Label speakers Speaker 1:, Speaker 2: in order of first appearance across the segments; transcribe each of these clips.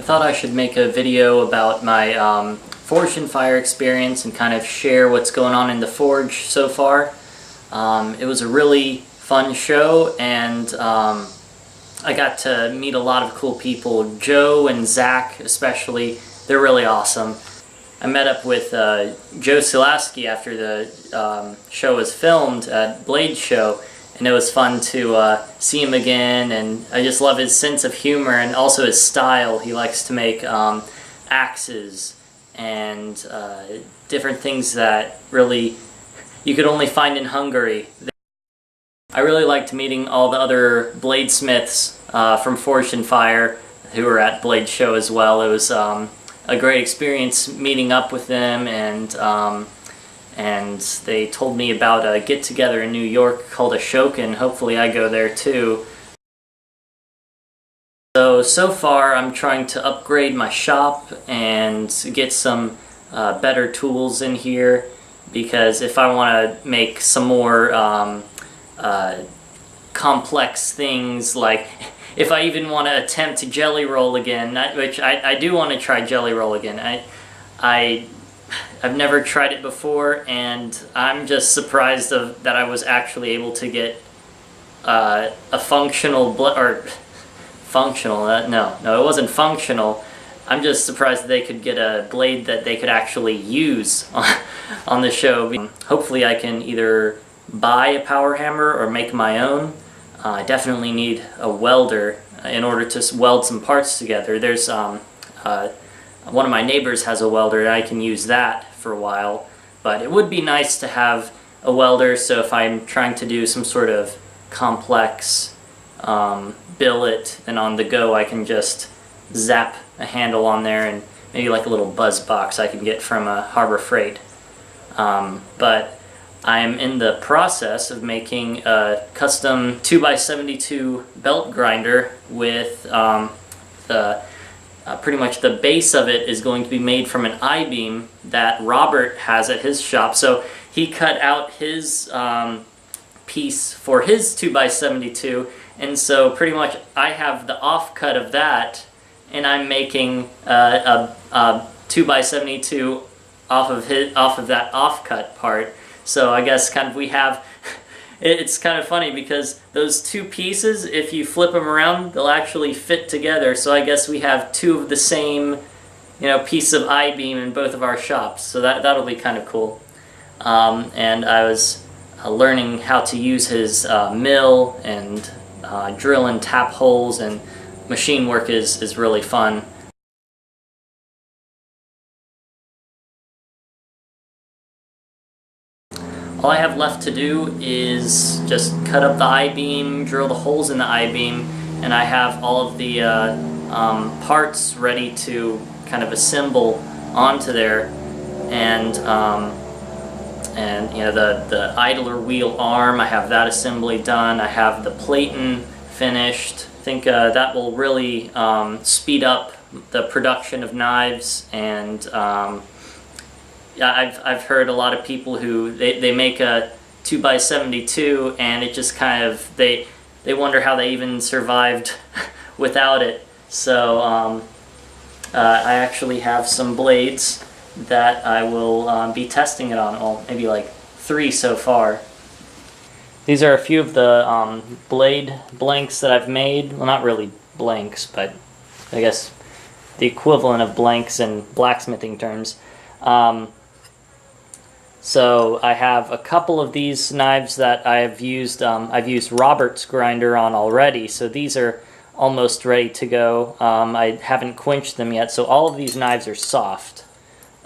Speaker 1: thought I should make a video about my Forged in Fire experience and kind of share what's going on in the Forge so far. It was a really fun show, and I got to meet a lot of cool people. Joe and Zach especially, they're really awesome. I met up with Joe Silaski after the show was filmed at Blade Show, and it was fun to see him again, and I just love his sense of humor and also his style. He likes to make axes and different things that really you could only find in Hungary. I really liked meeting all the other bladesmiths from Forged in Fire who were at Blade Show as well. It was a great experience meeting up with them, and they told me about a get-together in New York called Ashoka, and hopefully I go there too. So far I'm trying to upgrade my shop and get some better tools in here, because if I want to make some more complex things, like if I even want to attempt to jelly roll again, which I do want to try jelly roll again. I've never tried it before, and I'm just surprised that I was actually able to get a functional no, it wasn't functional. I'm just surprised that they could get a blade that they could actually use on the show. Hopefully I can either buy a power hammer or make my own. I definitely need a welder in order to weld some parts together. There's one of my neighbors has a welder, and I can use that for a while. But it would be nice to have a welder, so if I'm trying to do some sort of complex billet, and on the go I can just zap a handle on there, and maybe like a little buzz box I can get from Harbor Freight. But I'm in the process of making a custom 2x72 belt grinder with pretty much the base of it is going to be made from an I-beam that Robert has at his shop. So he cut out his piece for his 2x72, and so pretty much I have the offcut of that, and I'm making a 2x72 off of that offcut part. So I guess kind of we have, it's kind of funny because those two pieces, if you flip them around, they'll actually fit together. So I guess we have two of the same, piece of I-beam in both of our shops. So that'll be kind of cool. And I was learning how to use his mill and drill and tap holes, and machine work is really fun. All I have left to do is just cut up the I-beam, drill the holes in the I-beam, and I have all of the parts ready to kind of assemble onto there. And the idler wheel arm, I have that assembly done. I have the platen finished. I think that will really speed up the production of knives. And I've heard a lot of people who they make a 2x72, and it just kind of they wonder how they even survived without it. So I actually have some blades that I will be testing it on. Well, maybe like 3 so far. These are a few of the blade blanks that I've made. Well, not really blanks, but I guess the equivalent of blanks in blacksmithing terms. So I have a couple of these knives that I've used Robert's grinder on already, so these are almost ready to go. I haven't quenched them yet, so all of these knives are soft.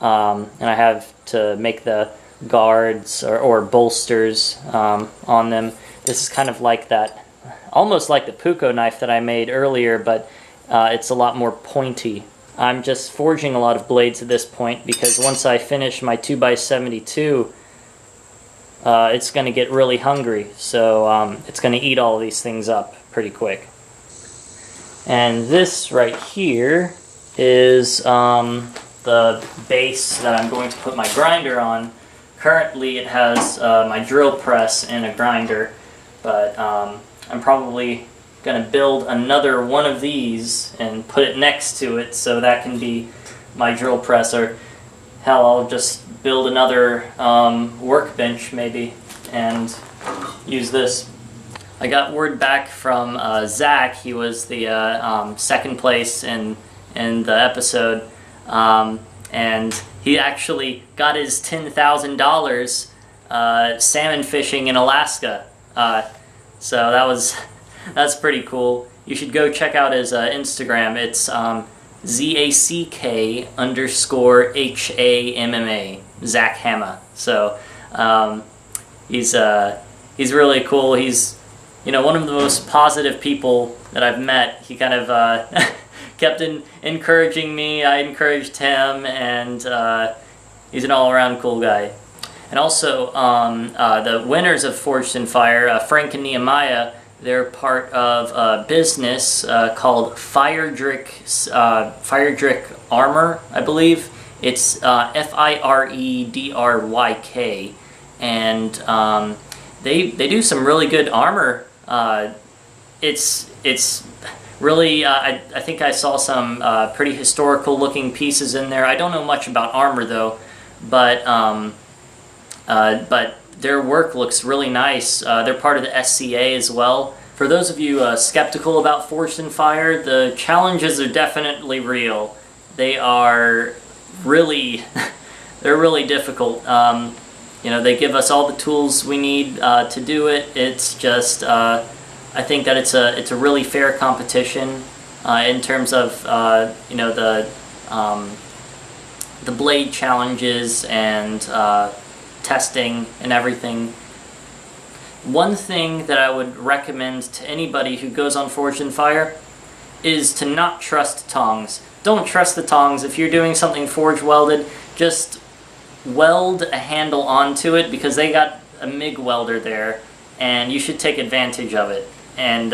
Speaker 1: And I have to make the guards or bolsters on them. This is kind of like that, almost like the Puko knife that I made earlier, but it's a lot more pointy. I'm just forging a lot of blades at this point, because once I finish my 2x72, it's going to get really hungry, so it's going to eat all of these things up pretty quick. And this right here is the base that I'm going to put my grinder on. Currently it has my drill press and a grinder, but I'm probably going to build another one of these and put it next to it so that can be my drill press, or hell, I'll just build another workbench maybe and use this. I got word back from Zach. He was the second place in the episode, and he actually got his $10,000 salmon fishing in Alaska. So that's pretty cool. You should go check out his Instagram. It's ZACK_HAMMA, Zach Hamma. So he's really cool. He's, you know, one of the most positive people that I've met. He kind of kept encouraging me. I encouraged him, and he's an all-around cool guy. And also, the winners of Forged in Fire, Frank and Nehemiah, they're part of a business called Firedrick Armor, I believe. It's FIREDRYK, and they do some really good armor. It's really, I think I saw some pretty historical looking pieces in there. I don't know much about armor though, but their work looks really nice. They're part of the SCA as well. For those of you skeptical about Forged in Fire, the challenges are definitely real. They are really, they're really difficult. You know, they give us all the tools we need to do it. It's just, I think that it's a really fair competition in terms of you know, the blade challenges and testing and everything. One thing that I would recommend to anybody who goes on Forged in Fire is to not trust tongs. Don't trust the tongs. If you're doing something forge welded, just weld a handle onto it, because they got a MIG welder there, and you should take advantage of it. And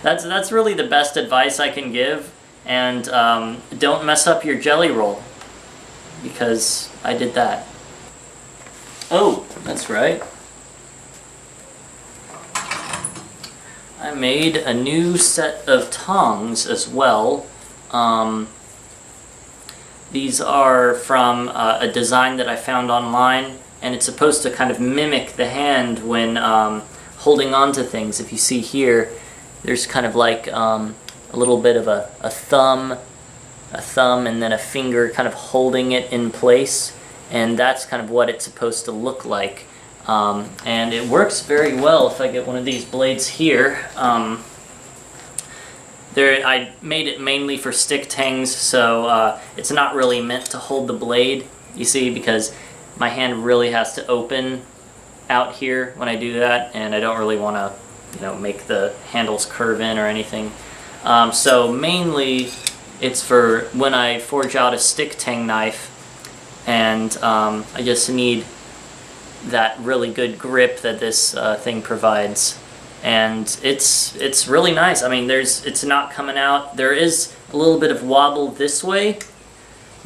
Speaker 1: that's really the best advice I can give. And don't mess up your jelly roll, because I did that. Oh, that's right. I made a new set of tongs as well. These are from a design that I found online, and it's supposed to kind of mimic the hand when holding on to things. If you see here, there's kind of like a little bit of a thumb, and then a finger kind of holding it in place, and that's kind of what it's supposed to look like. And it works very well. If I get one of these blades here, I made it mainly for stick tangs, so it's not really meant to hold the blade, you see, because my hand really has to open out here when I do that, and I don't really want to, you know, make the handles curve in or anything. So mainly it's for when I forge out a stick tang knife, and I just need that really good grip that this thing provides. And it's really nice. I mean, it's not coming out. There is a little bit of wobble this way,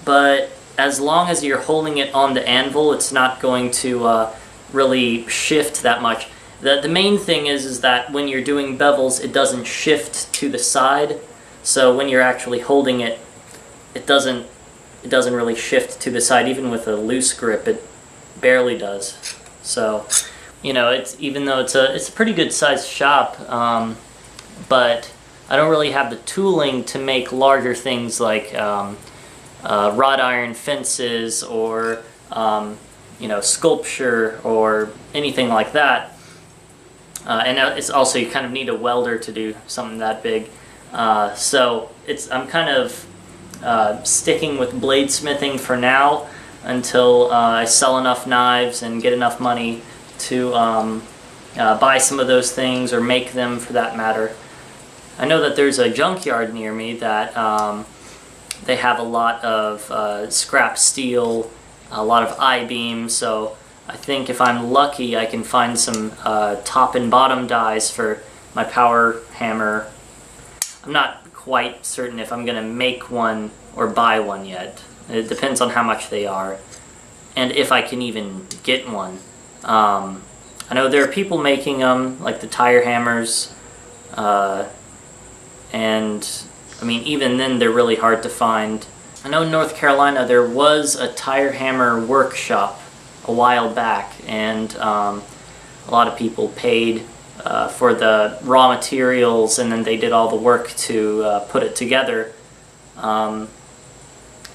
Speaker 1: but as long as you're holding it on the anvil, it's not going to really shift that much. The main thing is that when you're doing bevels, it doesn't shift to the side. So when you're actually holding it, it doesn't really shift to the side. Even with a loose grip, it barely does. So, you know, even though it's a pretty good sized shop, but I don't really have the tooling to make larger things like wrought iron fences or you know, sculpture or anything like that. And it's also, you kind of need a welder to do something that big. So I'm kind of sticking with bladesmithing for now until I sell enough knives and get enough money to buy some of those things, or make them for that matter. I know that there's a junkyard near me that they have a lot of scrap steel, a lot of I-beams, so I think if I'm lucky I can find some top and bottom dies for my power hammer. I'm not quite certain if I'm going to make one or buy one yet. It depends on how much they are, and if I can even get one. I know there are people making them, like the tire hammers, and I mean, even then they're really hard to find. I know in North Carolina there was a tire hammer workshop a while back, and a lot of people paid for the raw materials, and then they did all the work to put it together.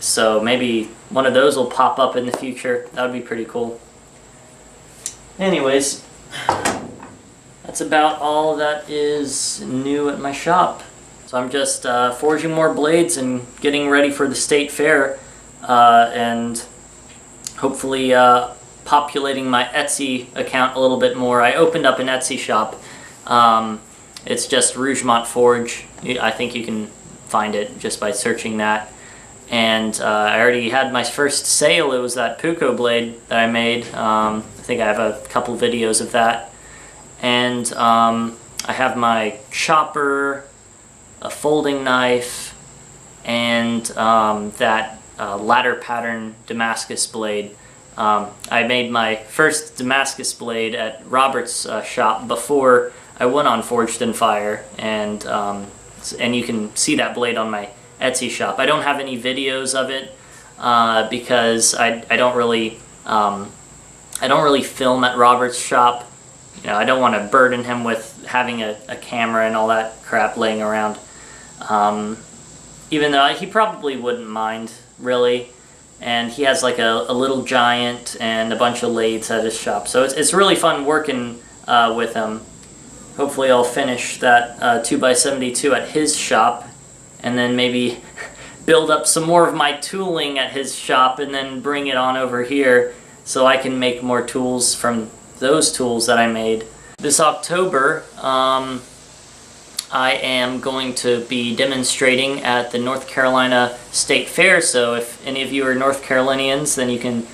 Speaker 1: So maybe one of those will pop up in the future. That would be pretty cool. Anyways, that's about all that is new at my shop. So I'm just forging more blades and getting ready for the state fair, and hopefully populating my Etsy account a little bit more. I opened up an Etsy shop. It's just Rougemont Forge. I think you can find it just by searching that. And I already had my first sale. It was that Puko blade that I made. I think I have a couple videos of that. And I have my chopper, a folding knife, and that ladder pattern Damascus blade. I made my first Damascus blade at Robert's shop before I went on Forged in Fire, and you can see that blade on my Etsy shop. I don't have any videos of it because I don't really film at Robert's shop. You know, I don't want to burden him with having a camera and all that crap laying around. Even though he probably wouldn't mind, really. And he has like a little giant and a bunch of lathes at his shop. So it's really fun working with him. Hopefully I'll finish that 2x72 at his shop, and then maybe build up some more of my tooling at his shop and then bring it on over here so I can make more tools from those tools that I made. This October, I am going to be demonstrating at the North Carolina State Fair, so if any of you are North Carolinians, then you can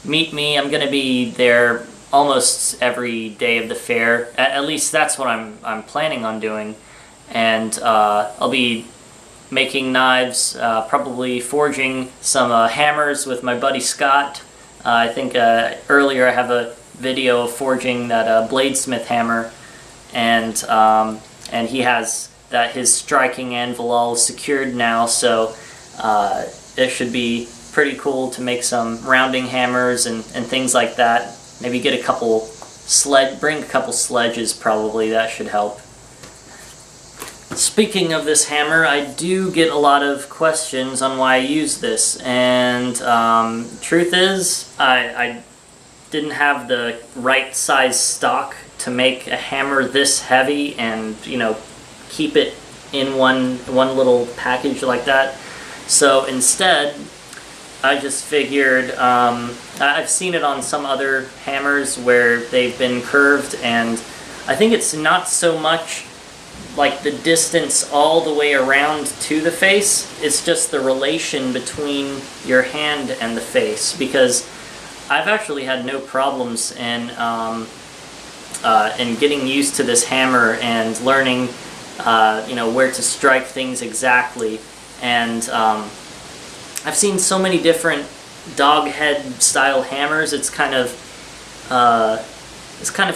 Speaker 1: meet me. I'm going to be there almost every day of the fair. At least that's what I'm planning on doing. And I'll be making knives, probably forging some hammers with my buddy Scott. I think earlier I have a video of forging that bladesmith hammer, and he has his striking anvil all secured now, so it should be pretty cool to make some rounding hammers and things like that. Maybe get bring a couple sledges probably. That should help. Speaking of this hammer, I do get a lot of questions on why I use this, and truth is, I didn't have the right size stock to make a hammer this heavy and, you know, keep it in one little package like that. So instead, I just figured, I've seen it on some other hammers where they've been curved, and I think it's not so much like the distance all the way around to the face, it's just the relation between your hand and the face, because I've actually had no problems in getting used to this hammer and learning you know, where to strike things exactly. And I've seen so many different dog head style hammers. It's kind of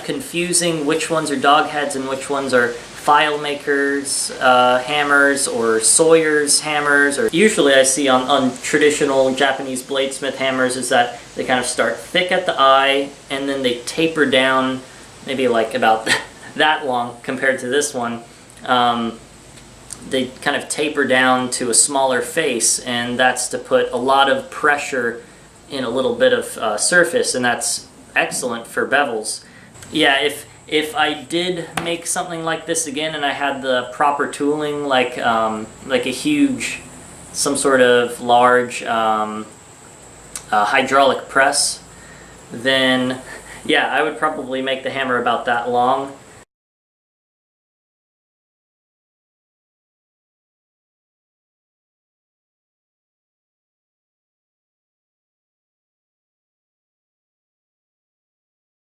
Speaker 1: confusing which ones are dog heads and which ones are FileMaker's hammers or Sawyer's hammers. Or usually I see on traditional Japanese bladesmith hammers is that they kind of start thick at the eye and then they taper down maybe like about that long compared to this one. They kind of taper down to a smaller face, and that's to put a lot of pressure in a little bit of surface, and that's excellent for bevels. Yeah, if I did make something like this again and I had the proper tooling, like a huge, some sort of large hydraulic press, then yeah, I would probably make the hammer about that long.